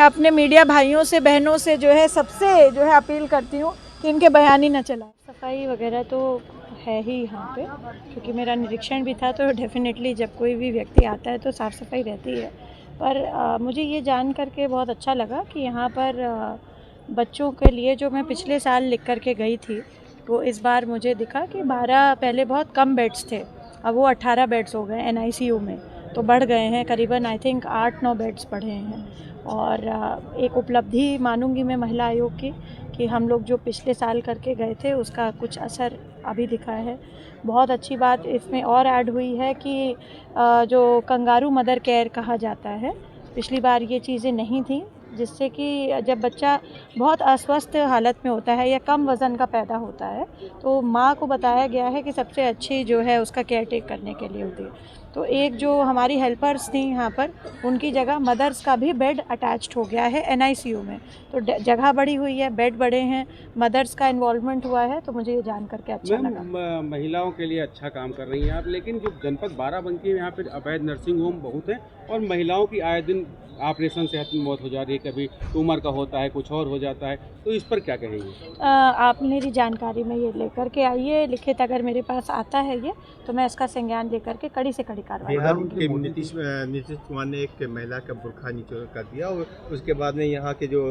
अपने मीडिया भाइयों से बहनों से जो है सबसे जो है अपील करती हूँ कि इनके बयान ही न चलाएं। सफाई वगैरह तो है ही यहाँ पे, क्योंकि मेरा निरीक्षण भी था, तो डेफिनेटली जब कोई भी व्यक्ति आता है तो साफ़ सफाई रहती है। पर मुझे ये जान करके बहुत अच्छा लगा कि यहाँ पर बच्चों के लिए जो मैं पिछले साल लिख कर के गई थी, वो इस बार मुझे दिखा कि 12 पहले बहुत कम बेड्स थे, अब वो 18 बेड्स हो गए NICU में, तो बढ़ गए हैं करीबन आई थिंक 8-9 बेड्स बढ़े हैं। और एक उपलब्धि मानूंगी मैं महिला आयोग की कि हम लोग जो पिछले साल करके गए थे उसका कुछ असर अभी दिखा है। बहुत अच्छी बात इसमें और ऐड हुई है कि जो कंगारू मदर केयर कहा जाता है, पिछली बार ये चीज़ें नहीं थी, जिससे कि जब बच्चा बहुत अस्वस्थ हालत में होता है या कम वज़न का पैदा होता है तो माँ को बताया गया है कि सबसे अच्छी जो है उसका केयर टेक करने के लिए होती है। तो एक जो हमारी हेल्पर्स थी यहाँ पर, उनकी जगह मदर्स का भी बेड अटैच्ड हो गया है NICU में, तो जगह बढ़ी हुई है, बेड बढ़े हैं, मदर्स का इन्वॉल्वमेंट हुआ है, तो मुझे ये जान करके अच्छा लगा। महिलाओं के लिए अच्छा काम कर रही हैं आप, लेकिन जो जनपद बाराबंकी में यहाँ पे अवैध नर्सिंग होम बहुत है और महिलाओं की आए दिन ऑपरेशन से मौत हो जा रही है, कभी ट्यूमर का होता है, कुछ और हो जाता है, तो इस पर क्या कहेंगे? आप मेरी जानकारी में ये लेकर के आइए, लिखित अगर मेरे पास आता है ये, तो मैं इसका संज्ञान लेकर के कड़ी से कड़ी कार्रवाई करूँगी। नीतीश कुमार ने एक महिला का बुर्खा नीचे कर दिया और उसके बाद में यहाँ के जो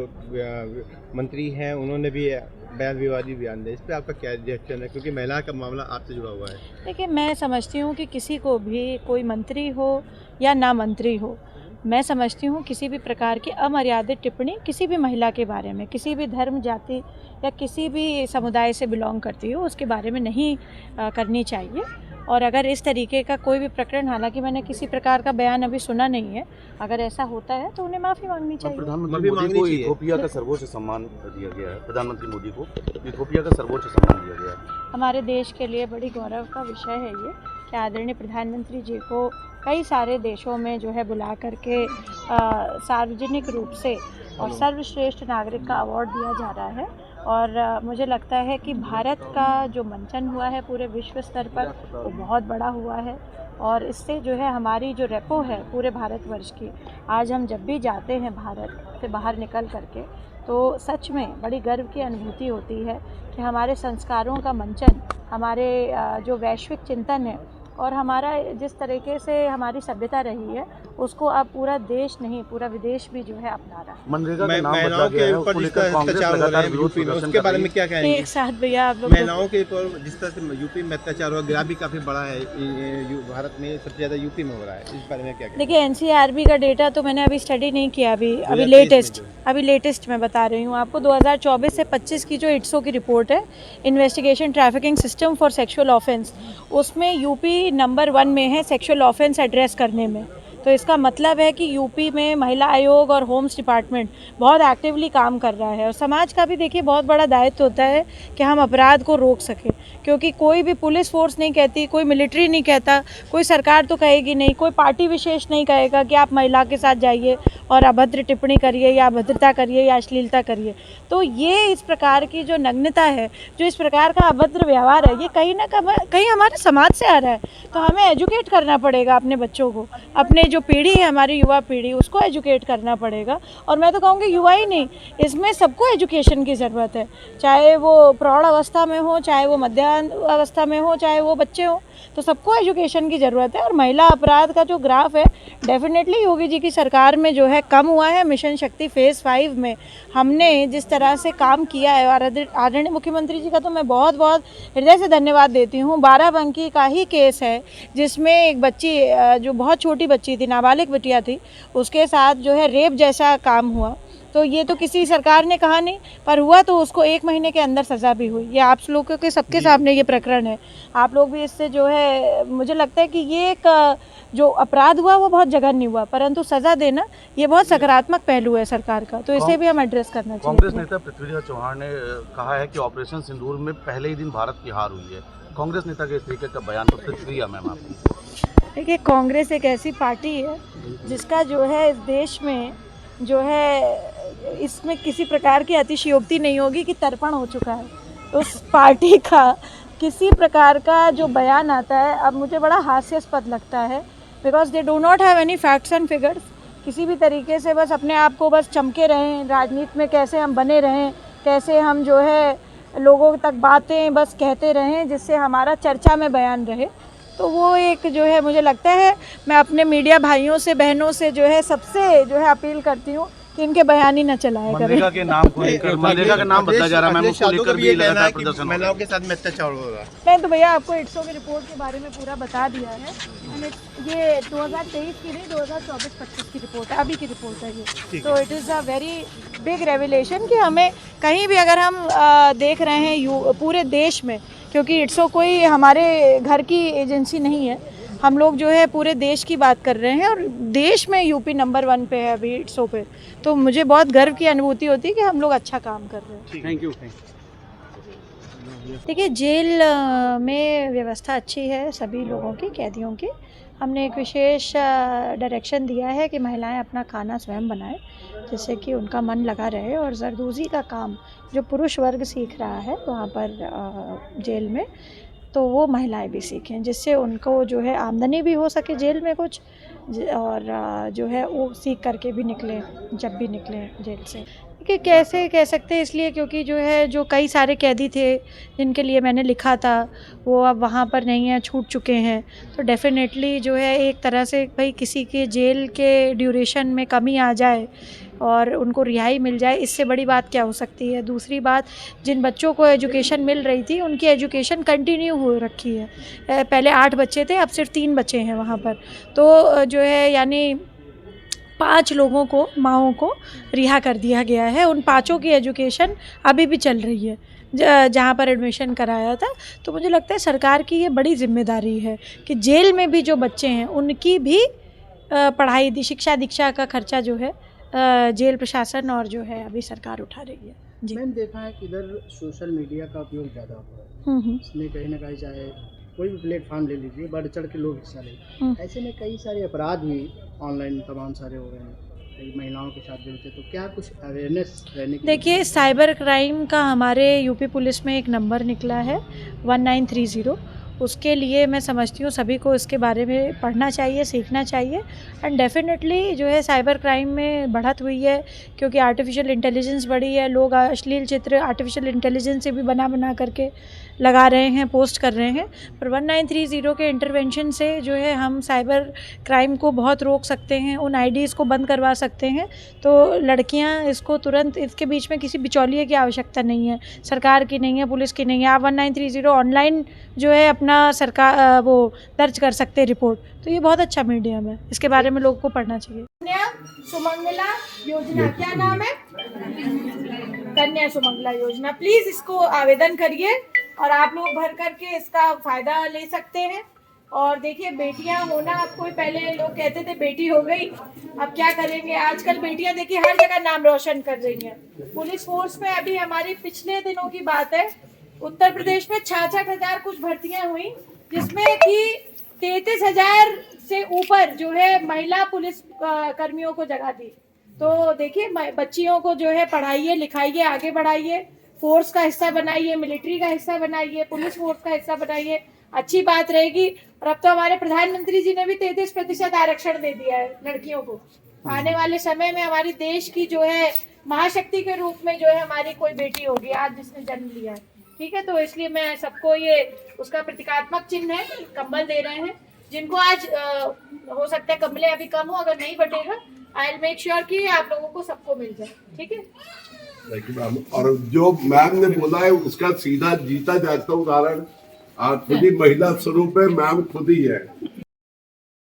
मंत्री हैं उन्होंने भी बयान विवादी बयान दिया, इस पर आपका क्या रिएक्शन है, क्योंकि महिला का मामला आपसे जुड़ा हुआ है? देखिए, मैं समझती हूँ कि किसी को भी, कोई मंत्री हो या ना मंत्री हो, मैं समझती हूँ किसी भी प्रकार की अमर्यादित टिप्पणी किसी भी महिला के बारे में, किसी भी धर्म जाति या किसी भी समुदाय से बिलोंग करती हो उसके बारे में नहीं करनी चाहिए। और अगर इस तरीके का कोई भी प्रकरण, हालांकि मैंने किसी प्रकार का बयान अभी सुना नहीं है, अगर ऐसा होता है तो उन्हें माफ़ी मांगनी चाहिए। प्रधानमंत्री मोदी को इथियोपिया का सर्वोच्च सम्मान दिया गया है। प्रधानमंत्री मोदी को इथियोपिया का सर्वोच्च सम्मान दिया गया है। हमारे देश के लिए बड़ी गौरव का विषय है ये कि आदरणीय प्रधानमंत्री जी को कई सारे देशों में जो है बुला करके सार्वजनिक रूप से और सर्वश्रेष्ठ नागरिक का अवार्ड दिया जा रहा है। और मुझे लगता है कि भारत का जो मंचन हुआ है पूरे विश्व स्तर पर, वो बहुत बड़ा हुआ है और इससे जो है हमारी जो रेपो है पूरे भारतवर्ष की, आज हम जब भी जाते हैं भारत से बाहर निकल करके, तो सच में बड़ी गर्व की अनुभूति होती है कि हमारे संस्कारों का मंचन, हमारे जो वैश्विक चिंतन है और हमारा जिस तरीके से हमारी सभ्यता रही है, उसको अब पूरा देश नहीं, पूरा विदेश भी जो है अपना रहा है। मनरेगा का नाम बदला गया है, उसको लेकर कांग्रेस लगातार विरोध प्रदर्शन कर रही है। क्या कहेंगे? एक साथ भैया आप लोग, महिलाओं के ऊपर जिस तरह से यूपी में अत्याचार हुआ, गिरा भी काफी बड़ा है, भारत में सबसे ज्यादा यूपी में हो रहा है, इस बारे में क्या कहेंगे? देखिए, NCRB का डेटा तो मैंने अभी स्टडी नहीं किया, अभी लेटेस्ट मैं बता रही हूँ आपको। 2024 से 25 की जो ITSO की रिपोर्ट है, investigation trafficking system for sexual offence, उसमें यूपी नंबर 1 में है सेक्सुअल ऑफेंस एड्रेस करने में। तो इसका मतलब है कि यूपी में महिला आयोग और होम्स डिपार्टमेंट बहुत एक्टिवली काम कर रहा है। और समाज का भी देखिए बहुत बड़ा दायित्व होता है कि हम अपराध को रोक सकें, क्योंकि कोई भी पुलिस फोर्स नहीं कहती, कोई मिलिट्री नहीं कहता, कोई सरकार तो कहेगी नहीं, कोई पार्टी विशेष नहीं कहेगा कि आप महिला के साथ जाइए और अभद्र टिप्पणी करिए या अभद्रता करिए या अश्लीलता करिए। तो ये इस प्रकार की जो नग्नता है, जो इस प्रकार का अभद्र व्यवहार है, ये कहीं ना कहीं हमारे समाज से आ रहा है। तो हमें एजुकेट करना पड़ेगा अपने बच्चों को, अपने जो पीढ़ी है हमारी युवा पीढ़ी, उसको एजुकेट करना पड़ेगा। और मैं तो कहूँगी युवा ही नहीं, इसमें सबको एजुकेशन की ज़रूरत है, चाहे वो प्रौढ़ अवस्था में हो, चाहे वो मध्यान्ह अवस्था में हो, चाहे वो बच्चे हों, तो सबको एजुकेशन की ज़रूरत है। और महिला अपराध का जो ग्राफ है, डेफिनेटली योगी जी की सरकार में जो है कम हुआ है। मिशन शक्ति फेज़ 5 में हमने जिस तरह से काम किया है, और आदरणीय मुख्यमंत्री जी का तो मैं बहुत बहुत हृदय से धन्यवाद देती हूँ। बाराबंकी का ही केस है जिसमें एक बच्ची, जो बहुत छोटी बच्ची थी, नाबालिग बिटिया थी, उसके साथ जो है रेप जैसा काम हुआ। तो ये तो किसी सरकार ने कहा नहीं, पर हुआ तो उसको 1 महीने के अंदर सज़ा भी हुई। ये आप लोगों के सबके सामने ये प्रकरण है, आप लोग भी इससे जो है, मुझे लगता है कि ये एक जो अपराध हुआ वो बहुत जघन्य हुआ, परंतु सज़ा देना ये बहुत सकारात्मक पहलू है सरकार का, तो इसे भी हम एड्रेस करना चाहिए। कांग्रेस नेता पृथ्वीराज चौहान ने कहा है कि ऑपरेशन सिंदूर में पहले ही दिन भारत की हार हुई है। कांग्रेस नेता के इस तरीके का बयान पर प्रतिक्रिया मैम आपकी? देखिए, कांग्रेस एक ऐसी पार्टी है जिसका जो है इस देश में जो है, इसमें किसी प्रकार की अतिशयोक्ति नहीं होगी कि तर्पण हो चुका है। उस पार्टी का किसी प्रकार का जो बयान आता है, अब मुझे बड़ा हास्यास्पद लगता है, because they do not have any facts and figures किसी भी तरीके से बस अपने आप को बस चमके रहें, राजनीति में कैसे हम बने रहें, कैसे हम जो है लोगों तक बातें बस कहते रहें जिससे हमारा चर्चा में बयान रहे। तो वो एक जो है मुझे लगता है, मैं अपने मीडिया भाइयों से बहनों से जो है सबसे जो है अपील करती हूँ कि इनके बयान ही न चलाया करें। मनरेगा के नाम को लेकर, मनरेगा का नाम बदला जा रहा है मैम, उसको लेकर भी लगातार प्रदर्शन हो रहा महिलाओं के साथ में अत्याचार हो रहा है। नहीं तो भैया आपको ITSO की रिपोर्ट के बारे में पूरा बता दिया है। ये 2023 की नहीं, 2024-25 की रिपोर्ट है, अभी की रिपोर्ट है ये। तो it is a very big revelation कि हमें कहीं भी अगर हम देख रहे हैं पूरे देश में, क्योंकि ITSO कोई हमारे घर की एजेंसी नहीं है, हम लोग जो है पूरे देश की बात कर रहे हैं और देश में यूपी नंबर 1 पे है अभी ITSO पे। तो मुझे बहुत गर्व की अनुभूति होती है कि हम लोग अच्छा काम कर रहे हैं। Thank you. देखिए, जेल में व्यवस्था अच्छी है सभी लोगों की, कैदियों की। हमने एक विशेष डायरेक्शन दिया है कि महिलाएं अपना खाना स्वयं बनाएं, जिससे कि उनका मन लगा रहे और जरदोज़ी का काम जो पुरुष वर्ग सीख रहा है वहाँ पर जेल में, तो वो महिलाएं भी सीखें, जिससे उनको जो है आमदनी भी हो सके जेल में कुछ, और जो है वो सीख करके भी निकलें जब भी निकलें जेल से। कि कैसे कह सकते हैं, इसलिए क्योंकि जो है जो कई सारे कैदी थे जिनके लिए मैंने लिखा था वो अब वहाँ पर नहीं है, छूट चुके हैं। तो डेफिनेटली जो है एक तरह से भाई किसी के जेल के ड्यूरेशन में कमी आ जाए और उनको रिहाई मिल जाए, इससे बड़ी बात क्या हो सकती है। दूसरी बात, जिन बच्चों को एजुकेशन मिल रही थी उनकी एजुकेशन कंटिन्यू हो रखी है। पहले 8 बच्चे थे, अब सिर्फ 3 बच्चे हैं वहाँ पर। तो जो है यानी 5 लोगों को, माओं को रिहा कर दिया गया है। उन 5 की एजुकेशन अभी भी चल रही है जहाँ पर एडमिशन कराया था। तो मुझे लगता है सरकार की ये बड़ी जिम्मेदारी है कि जेल में भी जो बच्चे हैं उनकी भी पढ़ाई शिक्षा दीक्षा का खर्चा जो है जेल प्रशासन और जो है अभी सरकार उठा रही है। जी मैंने देखा है कि इधर सोशल मीडिया का उपयोग ज़्यादा हो रहा है। इसमें कहीं ना कहीं चाहे कोई भी प्लेटफॉर्म ले लीजिए, बढ़ चढ़ के लोग हिस्सा लें। ऐसे में कई सारे अपराध भी ऑनलाइन तमाम सारे हो रहे हैं, कई महिलाओं के साथ जुड़ते। तो क्या कुछ अवेयरनेस रहने की? देखिए, साइबर क्राइम का हमारे यूपी पुलिस में एक नंबर निकला है 1930। उसके लिए मैं समझती हूँ सभी को इसके बारे में पढ़ना चाहिए, सीखना चाहिए। एंड डेफिनेटली जो है साइबर क्राइम में बढ़त हुई है क्योंकि आर्टिफिशियल इंटेलिजेंस बढ़ी है। लोग अश्लील चित्र आर्टिफिशियल इंटेलिजेंस से भी बना करके लगा रहे हैं, पोस्ट कर रहे हैं। पर 1930 के इंटरवेंशन से जो है हम साइबर क्राइम को बहुत रोक सकते हैं, उन आईडीज़ को बंद करवा सकते हैं। तो लड़कियां इसको तुरंत, इसके बीच में किसी बिचौलिए की आवश्यकता नहीं है, सरकार की नहीं है, पुलिस की नहीं है। आप 1930 ऑनलाइन जो है अपना सरकार वो दर्ज कर सकते हैं रिपोर्ट। तो ये बहुत अच्छा मीडियम है, इसके बारे में लोगों को पढ़ना चाहिए। कन्या सुमंगला योजना, क्या नाम है? कन्या सुमंगला योजना। प्लीज़ इसको आवेदन करिए और आप लोग भर करके इसका फ़ायदा ले सकते हैं। और देखिए, बेटियां होना, आपको पहले लोग कहते थे बेटी हो गई, अब क्या करेंगे। आजकल बेटियां देखिए हर जगह नाम रोशन कर रही हैं। पुलिस फोर्स में अभी हमारी पिछले दिनों की बात है, उत्तर प्रदेश में 66,000 कुछ भर्तियां हुई, जिसमें कि 33,000 से ऊपर जो है महिला पुलिस कर्मियों को जगह दी। तो देखिए, बच्चियों को जो है पढ़ाइए, लिखाइए, आगे बढ़ाइए, फोर्स का हिस्सा बनाइए, मिलिट्री का हिस्सा बनाइए, पुलिस फोर्स का हिस्सा बनाइए, अच्छी बात रहेगी। और अब तो हमारे प्रधानमंत्री जी ने भी 33% आरक्षण दे दिया है लड़कियों को। आने वाले समय में हमारी देश की जो है महाशक्ति के रूप में जो है हमारी कोई बेटी होगी आज जिसने जन्म लिया है। ठीक है, तो इसलिए मैं सबको ये उसका प्रतीकात्मक चिन्ह है, कंबल दे रहे हैं। जिनको आज हो सकता है कमले अभी कम हो, अगर नहीं बटेगा आई विल मेक श्योर कि आप लोगों को सबको मिल जाए। ठीक है। और जो मैम ने बोला है उसका सीधा जीता जागता उदाहरण आज खुद ही महिला स्वरूप है, मैम खुद ही है।